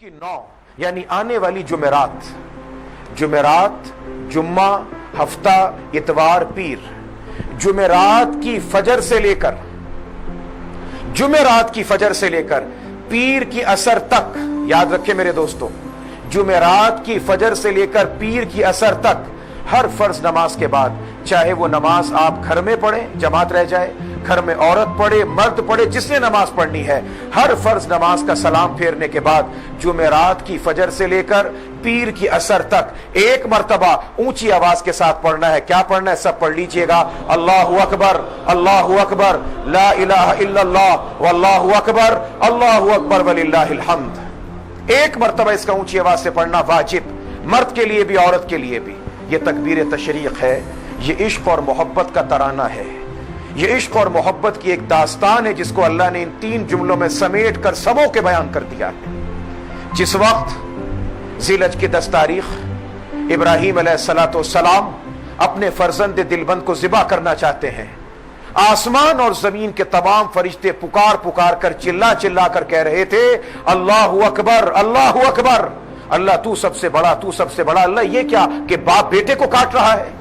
की 9 यानी आने वाली जुमेरात, जुम्मा, हफ्ता, इतवार, पीर, जुमेरात की फजर से लेकर पीर की असर तक, याद रखें मेरे दोस्तों, जुमेरात की फजर से लेकर पीर की असर तक हर फर्ज नमाज के बाद, चाहे वो नमाज आप घर में पढ़ें, जमात रह जाए, घर में औरत पढ़े, मर्द पढ़े, जिसने नमाज पढ़नी है, हर फर्ज नमाज का सलाम फेरने के बाद जुमेरात की फजर से लेकर पीर की असर तक एक मर्तबा ऊंची आवाज के साथ पढ़ना है। क्या पढ़ना है? सब पढ़ लीजिएगा। अल्लाहु अकबर, ला इलाहा इल्लल्लाह, वल्लाहु अकबर वलिल्लाहिल हम्द। एक मर्तबा इसका ऊंची आवाज से पढ़ना वाजिब, मर्द के लिए भी औरत के लिए भी। ये तकबीर तशरीक है, ये इश्क और मोहब्बत का तराना है, ये इश्क और मोहब्बत की एक दास्तान है जिसको अल्लाह ने इन 3 जुमलों में समेट कर सबों के बयान कर दिया है। जिस वक्त ज़िलहज की 10 तारीख इब्राहीम अलैहिस्सलाम अपने फर्जंद दिलबंद को ज़िबा करना चाहते हैं, आसमान और जमीन के तमाम फरिश्ते पुकार पुकार कर चिल्ला चिल्ला कर कह रहे थे, अल्लाहु अकबर, अल्लाहु अकबर, अल्लाह तू सबसे बड़ा, तू सबसे बड़ा। अल्लाह ये क्या कि बाप बेटे को काट रहा है।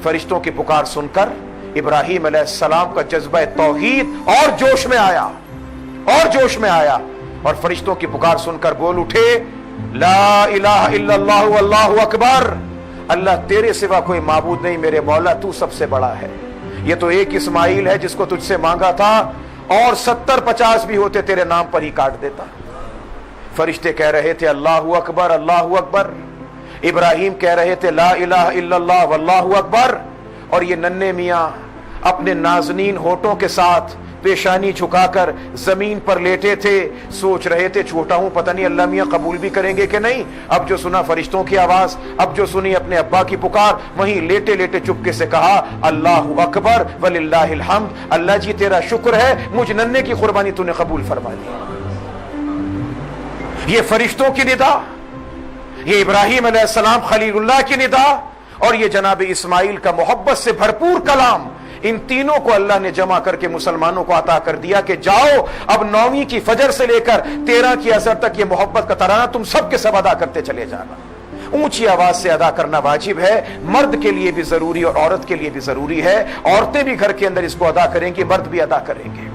फरिश्तों की पुकार सुनकर इब्राहीम अलैहिस्सलाम का जज्बा तौहीद और जोश में आया और फरिश्तों की पुकार सुनकर बोल उठे, ला इलाहा इल्लल्लाह वल्लाहु अकबर, अल्लाह तेरे सिवा कोई माबूद नहीं, मेरे मौला तू सबसे बड़ा है। ये तो एक इस्माइल है जिसको तुझसे मांगा था, और 70-50 भी होते तेरे नाम पर ही काट देता। फरिश्ते कह रहे थे अल्लाहु अकबर, अल्लाहु अकबर। इब्राहीम कह रहे थे ला इलाहा इल्लल्लाह वल्लाहु अकबर। और ये नन्हे मियां अपने नाज़नीन होठों के साथ पेशानी झुकाकर जमीन पर लेटे थे, सोच रहे थे छोटा हूं, पता नहीं अल्लाह मियां कबूल भी करेंगे कि नहीं। अब जो सुना फरिश्तों की आवाज, अब जो सुनी अपने अब्बा की पुकार, वहीं लेटे लेटे चुपके से कहा अल्लाहु अकबर वलिल्लाहिल हम्द, अल्लाह जी तेरा शुक्र है, मुझ नन्हे की कुर्बानी तूने कबूल फरमा ली। ये फरिश्तों की निदा, ये इब्राहीम अलैहिस्सलाम खलीलुल्लाह की निदा, और ये जनाब इस्माइल का मोहब्बत से भरपूर कलाम, इन तीनों को अल्लाह ने जमा करके मुसलमानों को अता कर दिया कि जाओ अब 9वीं की फजर से लेकर 13 की असर तक ये मोहब्बत का तराना तुम सब के सब अदा करते चले जाना। ऊंची आवाज से अदा करना वाजिब है, मर्द के लिए भी जरूरी और औरत के लिए भी जरूरी है। औरतें भी घर के अंदर इसको अदा करेंगी, मर्द भी अदा करेंगे।